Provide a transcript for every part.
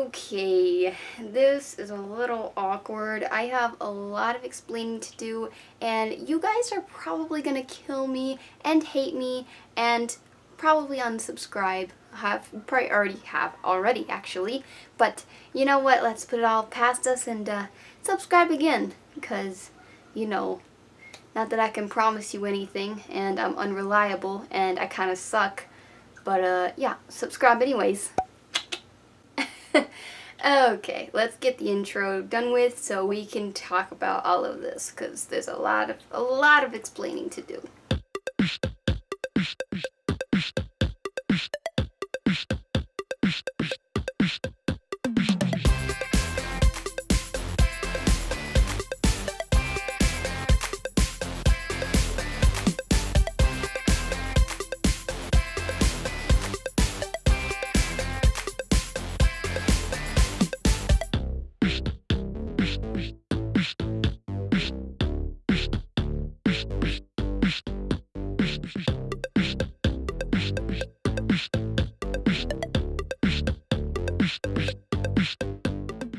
Okay, this is a little awkward. I have a lot of explaining to do, and you guys are probably gonna kill me and hate me and probably unsubscribe. Probably already actually, but you know what, let's put it all past us and subscribe again, because not that I can promise you anything, and I'm unreliable and I kind of suck, but yeah, subscribe anyways. Okay, let's get the intro done with so we can talk about all of this, because there's a lot of explaining to do.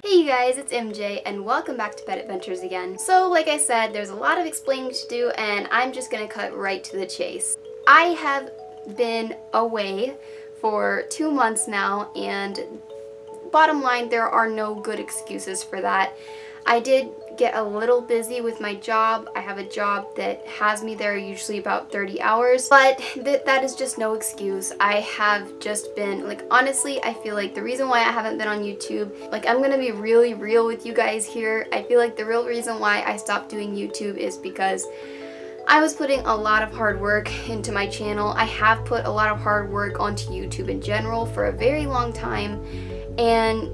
Hey you guys, it's MJ and welcome back to Pet Adventures again. So like I said, there's a lot of explaining to do and I'm just gonna cut right to the chase. I have been away for 2 months now, and bottom line, there are no good excuses for that. I did get a little busy with my job. I have a job that has me there usually about 30 hours, but that is just no excuse. I have just been, like, honestly, I feel like the reason why I haven't been on YouTube, like, I'm gonna be really real with you guys here. I feel like the real reason why I stopped doing YouTube is because I was putting a lot of hard work into my channel. I have put a lot of hard work onto YouTube in general for a very long time, and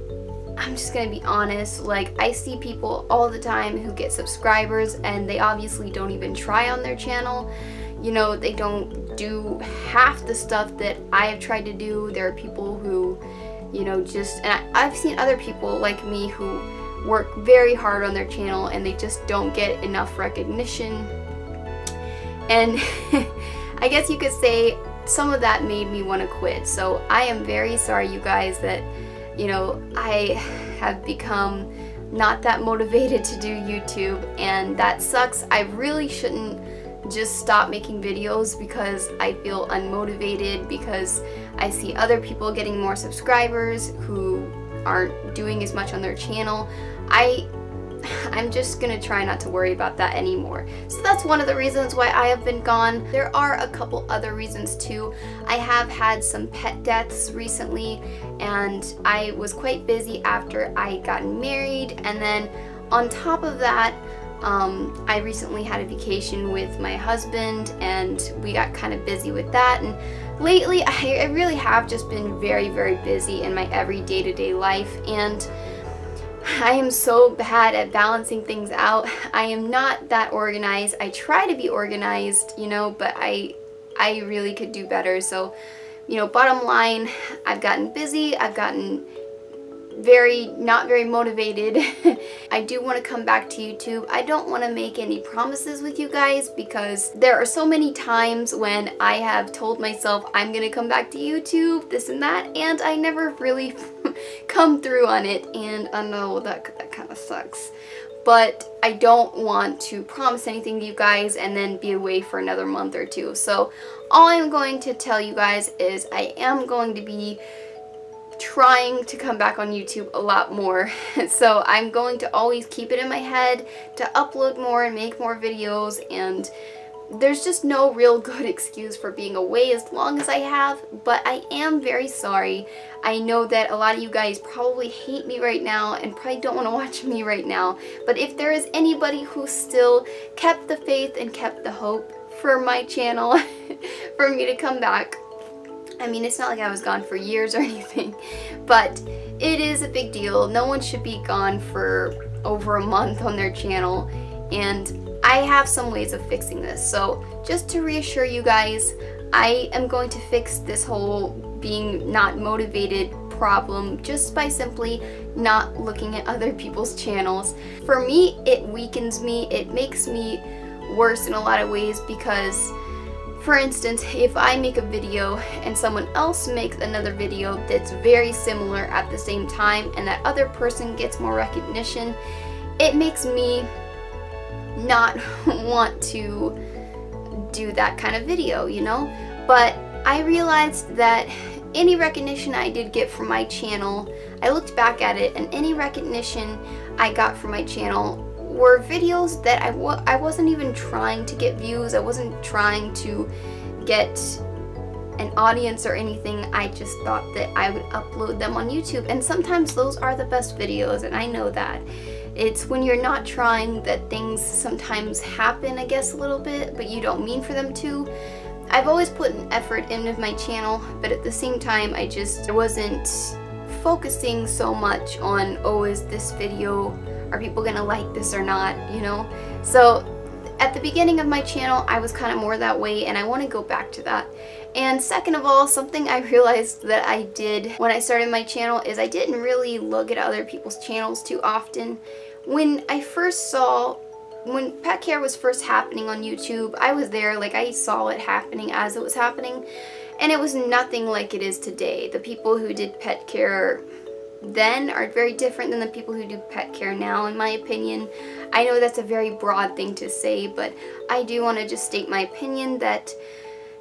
I'm just gonna be honest, like, I see people all the time who get subscribers and they obviously don't even try on their channel. You know, they don't do half the stuff that I have tried to do. There are people who, and I've seen other people like me who work very hard on their channel and they just don't get enough recognition. And I guess you could say some of that made me want to quit. So I am very sorry, you guys, that I have become not that motivated to do YouTube, and that sucks. I really shouldn't just stop making videos because I feel unmotivated, because I see other people getting more subscribers who aren't doing as much on their channel. I'm just gonna try not to worry about that anymore. So that's one of the reasons why I have been gone. There are a couple other reasons too. I have had some pet deaths recently, and I was quite busy after I got married, and then on top of that, I recently had a vacation with my husband and we got kind of busy with that, and lately I really have just been very, very busy in my every day-to-day life, and I am so bad at balancing things out. I am not that organized. I try to be organized, but I really could do better. So, bottom line, I've gotten busy. I've gotten not very motivated. I do want to come back to YouTube. I don't want to make any promises with you guys, because there are so many times when I have told myself I'm gonna come back to YouTube, this and that, and I never really come through on it, and I know that kind of sucks. But I don't want to promise anything to you guys and then be away for another month or two. So all I'm going to tell you guys is I am going to be trying to come back on YouTube a lot more. So I'm going to always keep it in my head to upload more and make more videos, and there's just no real good excuse for being away as long as I have, but I am very sorry. I know that a lot of you guys probably hate me right now and probably don't want to watch me right now, but if there is anybody who still kept the faith and kept the hope for my channel for me to come back, I mean, it's not like I was gone for years or anything, but it is a big deal. No one should be gone for over a month on their channel, and I have some ways of fixing this. So just to reassure you guys, I am going to fix this whole being not motivated problem just by simply not looking at other people's channels. For me, it weakens me. It makes me worse in a lot of ways, because For instance, if I make a video and someone else makes another video that's very similar at the same time and that other person gets more recognition, it makes me not want to do that kind of video, you know? But I realized that any recognition I did get from my channel, I looked back at it, and any recognition I got from my channel were videos that I wasn't even trying to get views. I wasn't trying to get an audience or anything. I just thought that I would upload them on YouTube, and sometimes those are the best videos, and I know that. It's when you're not trying that things sometimes happen, I guess, a little bit, but you don't mean for them to. I've always put an effort into my channel, but at the same time I wasn't focusing so much on, oh, is this video, are people gonna like this or not, you know? So at the beginning of my channel I was kind of more that way, and I want to go back to that. And second of all, something I realized that I did when I started my channel is I didn't really look at other people's channels too often. When pet care was first happening on YouTube, I was there, like I saw it happening as it was happening, and it was nothing like it is today. The people who did pet care then are very different than the people who do pet care now, in my opinion. I know that's a very broad thing to say, but I do want to just state my opinion that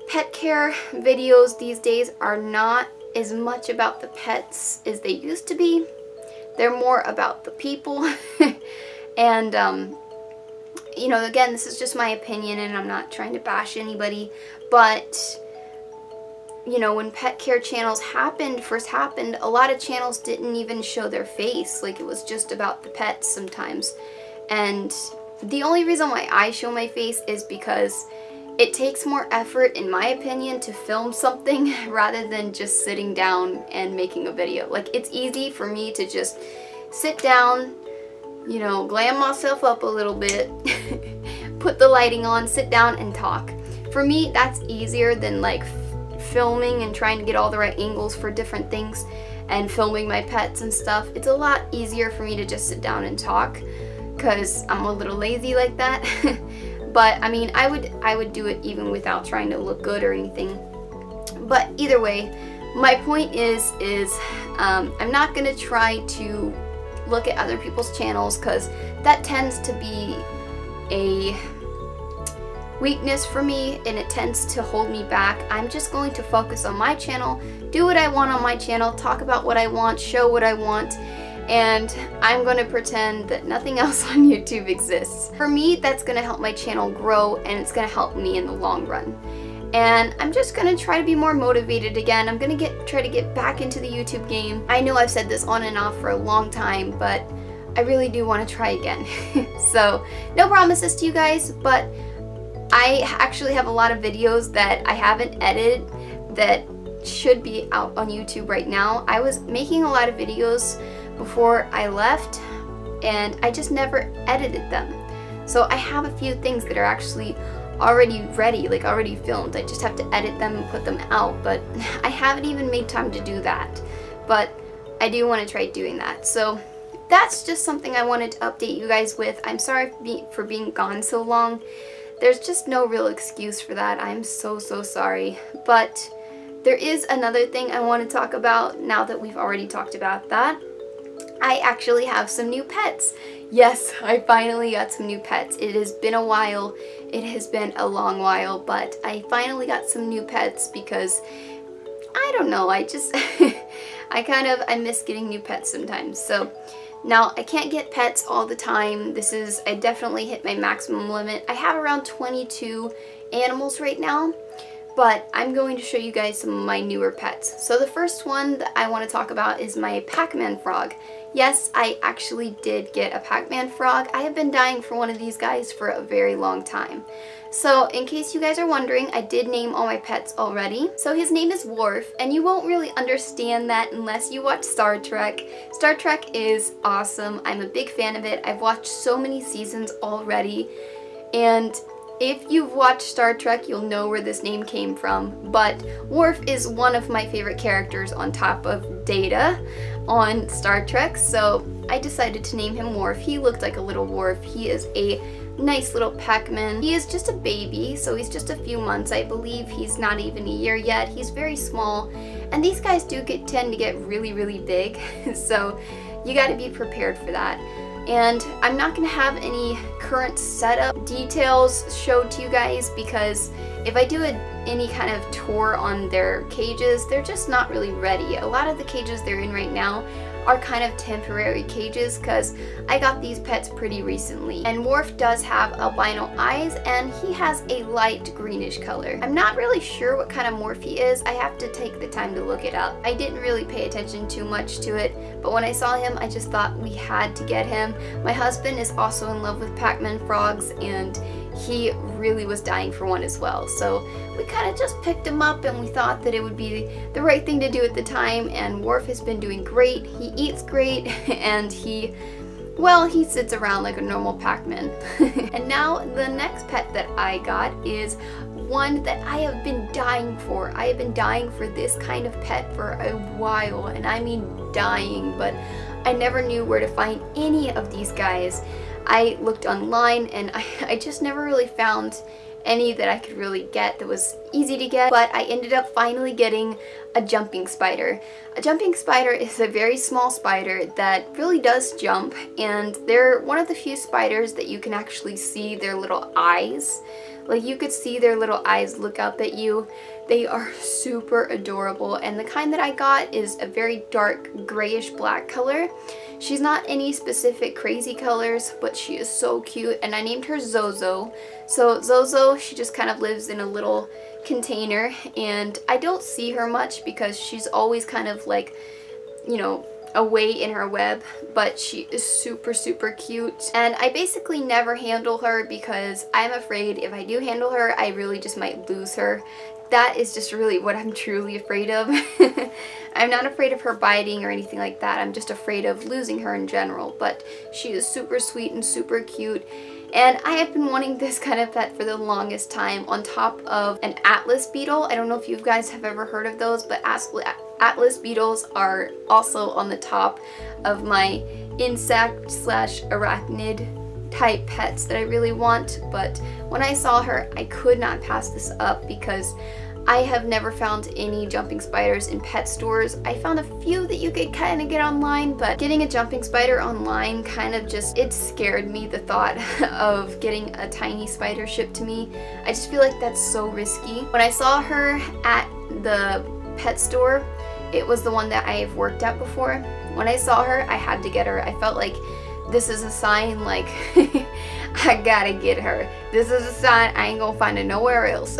pet care videos these days are not as much about the pets as they used to be. They're more about the people. And you know, again, this is just my opinion and I'm not trying to bash anybody, but you know, when pet care channels first happened, a lot of channels didn't even show their face. Like, it was just about the pets sometimes. And the only reason why I show my face is because it takes more effort, in my opinion, to film something rather than just sitting down and making a video. Like, it's easy for me to just sit down, you know, glam myself up a little bit, put the lighting on, sit down and talk. For me, that's easier than like filming and trying to get all the right angles for different things and filming my pets and stuff. It's a lot easier for me to just sit down and talk because I'm a little lazy like that. But I mean, I would do it even without trying to look good or anything. But either way, my point is I'm not gonna try to look at other people's channels because that tends to be a weakness for me and it tends to hold me back. I'm just going to focus on my channel, do what I want on my channel, talk about what I want, show what I want, and I'm going to pretend that nothing else on YouTube exists. For me, that's going to help my channel grow and it's going to help me in the long run. And I'm just going to try to be more motivated again. I'm going to try to get back into the YouTube game. I know I've said this on and off for a long time, but I really do want to try again. So, no promises to you guys, but I actually have a lot of videos that I haven't edited that should be out on YouTube right now. I was making a lot of videos before I left and I just never edited them. So I have a few things that are actually already ready, like already filmed. I just have to edit them and put them out, but I haven't even made time to do that. But I do want to try doing that. So that's just something I wanted to update you guys with. I'm sorry for being gone so long. There's just no real excuse for that. I'm so sorry. But there is another thing I want to talk about now that we've already talked about that. I actually have some new pets. Yes, I finally got some new pets. It has been a while. It has been a long while, but I finally got some new pets because I don't know, I just I miss getting new pets sometimes. So now I can't get pets all the time. I definitely hit my maximum limit. I have around 22 animals right now, but I'm going to show you guys some of my newer pets. So the first one that I want to talk about is my Pac-Man frog. Yes, I actually did get a Pac-Man frog. I have been dying for one of these guys for a very long time. So in case you guys are wondering, I did name all my pets already. So his name is Worf, and you won't really understand that unless you watch Star Trek. Star Trek is awesome. I'm a big fan of it. I've watched so many seasons already, and if you've watched Star Trek, you'll know where this name came from. But Worf is one of my favorite characters on top of Data on Star Trek, so I decided to name him Worf. He looked like a little Worf. He is a nice little Pac-Man. He is just a baby, so he's just a few months. I believe he's not even a year yet. He's very small, and these guys do tend to get really, really big, so you got to be prepared for that. And I'm not going to have any current setup details showed to you guys, because if I do any kind of tour on their cages, they're just not really ready. A lot of the cages they're in right now are kind of temporary cages because I got these pets pretty recently. And Morph does have albino eyes, and he has a light greenish color. I'm not really sure what kind of Morph he is. I have to take the time to look it up. I didn't really pay attention too much to it, but when I saw him, I just thought we had to get him. My husband is also in love with Pac-Man frogs, and he really was dying for one as well. So we kind of just picked him up, and we thought that it would be the right thing to do at the time. And Worf has been doing great. He eats great, and he sits around like a normal Pac-Man. And now the next pet that I got is one that I have been dying for. I have been dying for this kind of pet for a while, and I mean dying, but I never knew where to find any of these guys. I looked online, and I just never really found any that I could really get that was easy to get, but I ended up finally getting a jumping spider. A jumping spider is a very small spider that really does jump, and they're one of the few spiders that you can actually see their little eyes. Like, you could see their little eyes look up at you. They are super adorable, and the kind that I got is a very dark grayish black color. She's not any specific crazy colors, but she is so cute, and I named her Zozo. So Zozo, she just kind of lives in a little container, and I don't see her much because she's always kind of like, you know, away in her web, but she is super, super cute. And I basically never handle her because I'm afraid if I do handle her, I really just might lose her. That is just really what I'm truly afraid of. I'm not afraid of her biting or anything like that. I'm just afraid of losing her in general, but she is super sweet and super cute. And I have been wanting this kind of pet for the longest time, on top of an Atlas beetle. I don't know if you guys have ever heard of those, but Atlas beetles are also on the top of my insect slash arachnid type pets that I really want. But when I saw her, I could not pass this up because I have never found any jumping spiders in pet stores. I found a few that you could kind of get online, but getting a jumping spider online kind of just, it scared me, the thought of getting a tiny spider shipped to me. I just feel like that's so risky. When I saw her at the pet store, it was the one that I have worked at before. When I saw her, I had to get her. I felt like this is a sign, like, I gotta get her. This is a sign I ain't gonna find her nowhere else.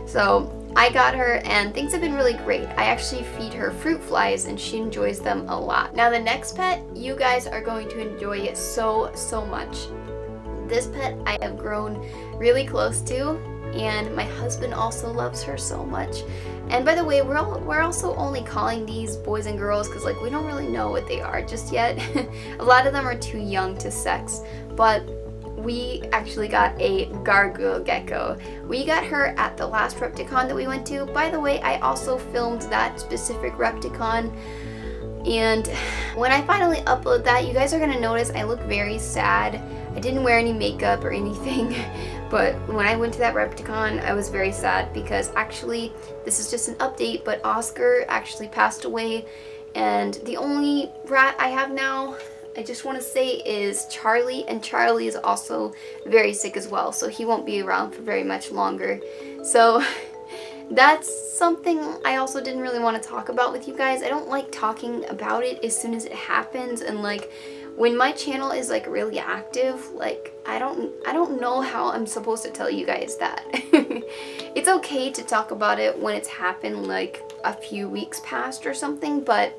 So I got her, and things have been really great. I actually feed her fruit flies, and she enjoys them a lot. Now the next pet, you guys are going to enjoy it so, so much. This pet I have grown really close to, and my husband also loves her so much. And by the way, we're also only calling these boys and girls because, like, we don't really know what they are just yet. A lot of them are too young to sex, but we actually got a gargoyle gecko. We got her at the last Repticon that we went to. By the way, I also filmed that specific Repticon, and when I finally upload that, you guys are gonna notice I look very sad. I didn't wear any makeup or anything, but when I went to that Repticon, I was very sad because actually, this is just an update, but Oscar actually passed away, and the only rat I have now, I just want to say, is Charlie, and Charlie is also very sick as well, so he won't be around for very much longer. So that's something I also didn't really want to talk about with you guys. I don't like talking about it as soon as it happens, and like when my channel is like really active, like I don't know how I'm supposed to tell you guys that. It's okay to talk about it when it's happened like a few weeks past or something, but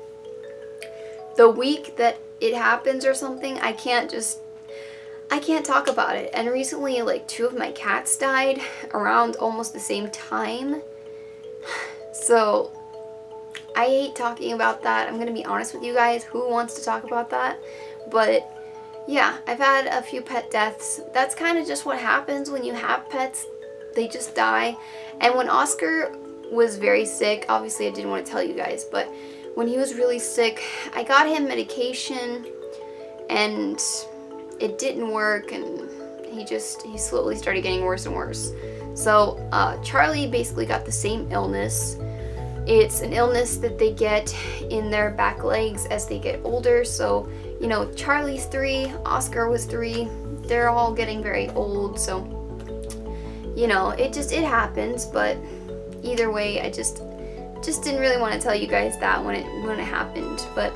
the week that it happens or something, I can't talk about it. And recently, like, 2 of my cats died around almost the same time, so I hate talking about that. I'm gonna be honest with you guys. Who wants to talk about that? But yeah, I've had a few pet deaths. That's kind of just what happens when you have pets. They just die. And when Oscar was very sick, obviously I didn't want to tell you guys, but when he was really sick, I got him medication, and it didn't work, and he slowly started getting worse and worse. So Charlie basically got the same illness. It's an illness that they get in their back legs as they get older. So, you know, Charlie's 3, Oscar was 3. They're all getting very old, so, you know, it happens. But either way, I just didn't really want to tell you guys that when it happened. But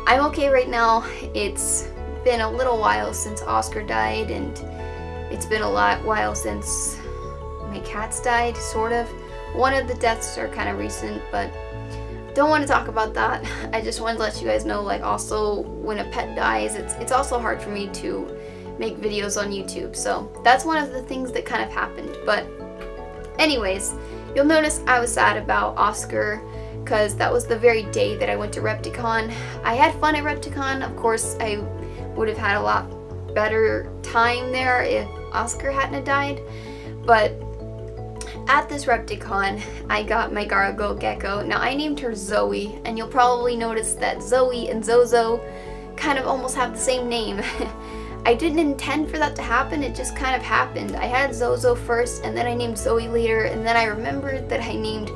I'm okay right now. It's been a little while since Oscar died, and it's been a while since my cats died, sort of. One of the deaths are kind of recent, but don't want to talk about that. I just wanted to let you guys know, like, also when a pet dies, it's also hard for me to make videos on YouTube. So that's one of the things that kind of happened. But anyways, you'll notice I was sad about Oscar because that was the very day that I went to Repticon. I had fun at Repticon. Of course, I would have had a lot better time there if Oscar hadn't died. But at this Repticon, I got my gargoyle gecko. Now, I named her Zoey, and you'll probably notice that Zoey and Zozo kind of almost have the same name. I didn't intend for that to happen, it just kind of happened. I had Zozo first, and then I named Zoey later, and then I remembered that I named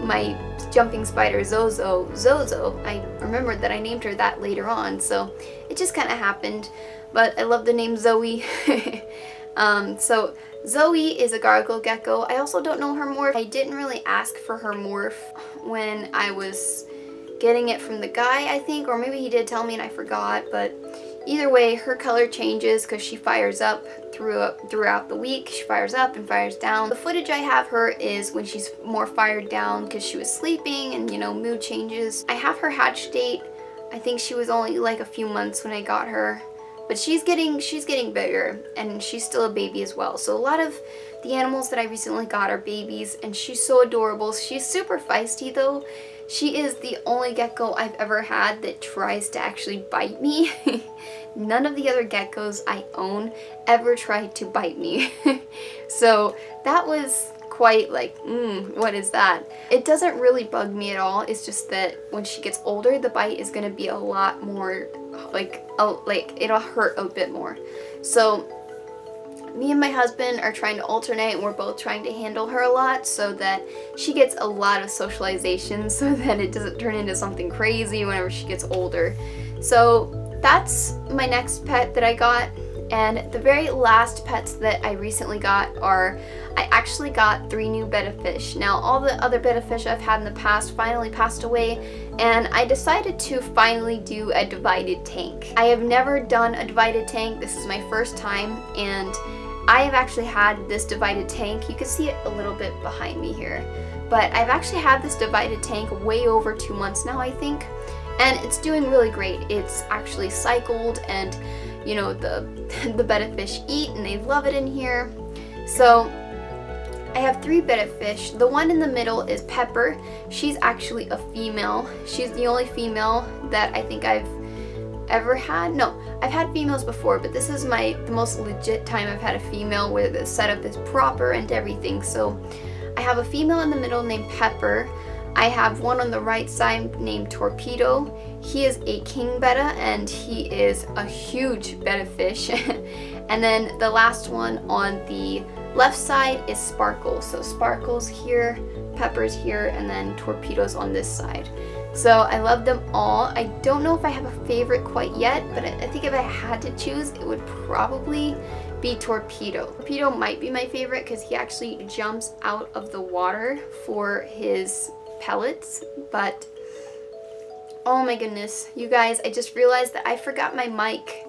my jumping spider Zozo. I remembered that I named her that later on, so it just kind of happened. But I love the name Zoey. So Zoey is a gargoyle gecko. I also don't know her morph. I didn't really ask for her morph when I was getting it from the guy, I think, or maybe he did tell me and I forgot, but either way, her color changes because she fires up throughout the week. She fires up and fires down. The footage I have her is when she's more fired down because she was sleeping and, you know, mood changes. I have her hatch date. I think she was only like a few months when I got her. But she's getting bigger, and she's still a baby as well. So a lot of the animals that I recently got are babies, and she's so adorable. She's super feisty though. She is the only gecko I've ever had that tries to actually bite me. None of the other geckos I own ever tried to bite me. So that was quite like, what is that? It doesn't really bug me at all. It's just that when she gets older, the bite is going to be a lot more like it'll hurt a bit more. So me and my husband are trying to alternate, and we're both trying to handle her a lot so that she gets a lot of socialization so that it doesn't turn into something crazy whenever she gets older. So that's my next pet that I got. And the very last pets that I recently got are, I actually got 3 new betta fish. Now, all the other betta fish I've had in the past finally passed away, and I decided to finally do a divided tank. I have never done a divided tank. This is my first time, and I have actually had this divided tank. You can see it a little bit behind me here, but I've actually had this divided tank way over 2 months now, I think, and it's doing really great. It's actually cycled, and you know, the betta fish eat and they love it in here. So I have 3 betta fish. The one in the middle is Pepper. She's actually a female. She's the only female that I think I've ever had. No, I've had females before, but this is the most legit time I've had a female where the setup is proper and everything. So I have a female in the middle named Pepper. I have one on the right side named Torpedo. He is a king betta, and he is a huge betta fish. And then the last one on the left side is Sparkle. So Sparkle's here, Pepper's here, and then Torpedo's on this side. So I love them all. I don't know if I have a favorite quite yet, but I think if I had to choose, it would probably be Torpedo. Torpedo might be my favorite because he actually jumps out of the water for his pellets, but oh my goodness, you guys, I just realized that I forgot my mic.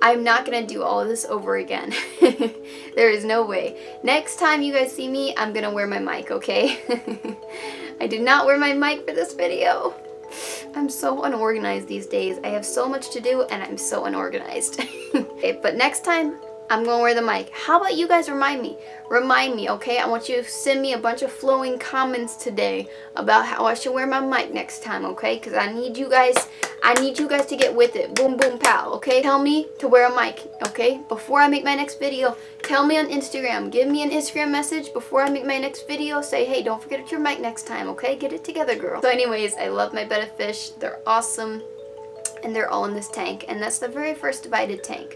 I'm not gonna do all of this over again. There is no way. Next time you guys see me, I'm gonna wear my mic, okay? I did not wear my mic for this video. I'm so unorganized these days. I have so much to do and I'm so unorganized. Okay, but next time, I'm gonna wear the mic. How about you guys remind me? Remind me, okay? I want you to send me a bunch of flowing comments today about how I should wear my mic next time, okay? Because I need you guys to get with it. Boom, boom, pow, okay? Tell me to wear a mic, okay? Before I make my next video, tell me on Instagram. Give me an Instagram message before I make my next video. Say, hey, don't forget your mic next time, okay? Get it together, girl. So anyways, I love my betta fish. They're awesome. And they're all in this tank. And that's the very first divided tank.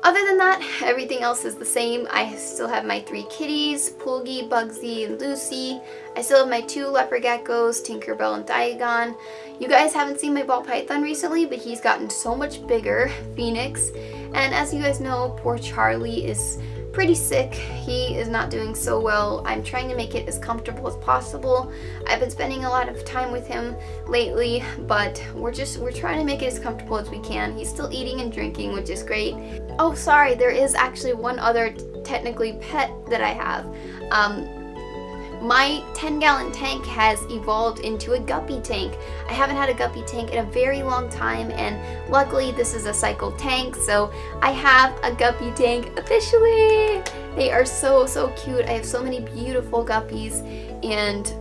Other than that, everything else is the same. I still have my 3 kitties, Pulgi, Bugsy, and Lucy. I still have my 2 leopard geckos, Tinkerbell and Diagon. You guys haven't seen my ball python recently, but he's gotten so much bigger, Phoenix. And as you guys know, poor Charlie is pretty sick. He is not doing so well. I'm trying to make it as comfortable as possible. I've been spending a lot of time with him lately, but we're trying to make it as comfortable as we can. He's still eating and drinking, which is great. Oh, sorry, there is actually one other technically pet that I have. My 10-gallon tank has evolved into a guppy tank. I haven't had a guppy tank in a very long time, and luckily this is a cycle tank, so I have a guppy tank officially. They are so cute. I have so many beautiful guppies, and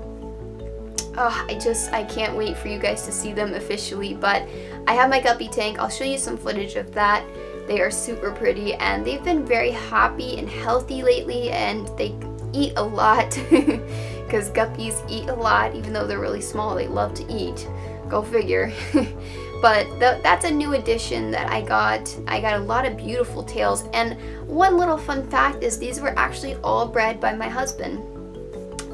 I can't wait for you guys to see them officially. But I have my guppy tank. I'll show you some footage of that. They are super pretty, and they've been very happy and healthy lately, and they eat a lot because guppies eat a lot. Even though they're really small, they love to eat. Go figure. But that's a new addition that I got. I got a lot of beautiful tails, and one little fun fact is these were actually all bred by my husband.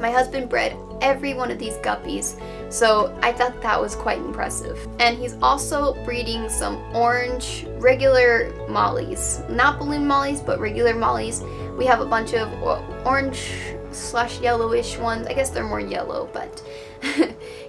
My husband bred every one of these guppies, so I thought that was quite impressive. And he's also breeding some orange regular mollies, not balloon mollies, but regular mollies. We have a bunch of orange / yellowish ones. I guess they're more yellow, but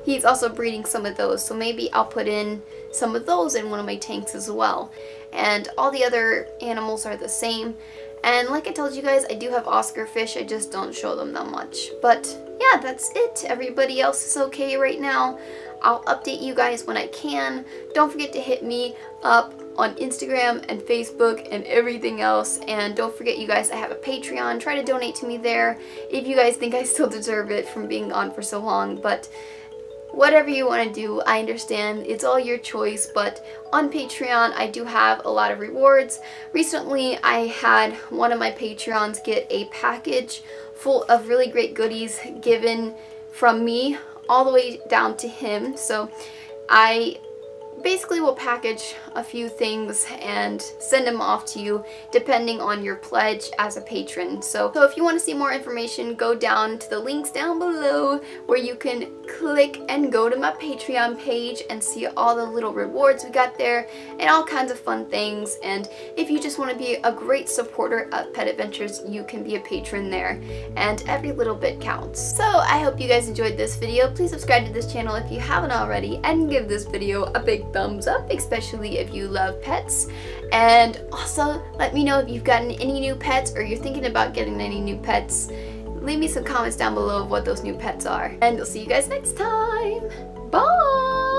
he's also breeding some of those, so maybe I'll put in some of those in one of my tanks as well. And all the other animals are the same. And like I told you guys, I do have Oscar fish, I just don't show them that much. But yeah, that's it. Everybody else is okay right now. I'll update you guys when I can. Don't forget to hit me up on Instagram and Facebook and everything else. And don't forget, you guys, I have a Patreon. Try to donate to me there if you guys think I still deserve it from being on for so long. But whatever you want to do, I understand. It's all your choice, but on Patreon, I do have a lot of rewards. Recently, I had one of my Patreons get a package full of really great goodies given from me all the way down to him. So I basically will package a few things and send them off to you depending on your pledge as a patron. So if you want to see more information, go down to the links down below where you can click and go to my Patreon page and see all the little rewards we got there and all kinds of fun things. And if you just want to be a great supporter of Pet Adventures, you can be a patron there, and every little bit counts. So I hope you guys enjoyed this video. Please subscribe to this channel if you haven't already, and give this video a big thumbs up, especially if you love pets. And also let me know if you've gotten any new pets or you're thinking about getting any new pets. Leave me some comments down below of what those new pets are, and I'll see you guys next time. Bye!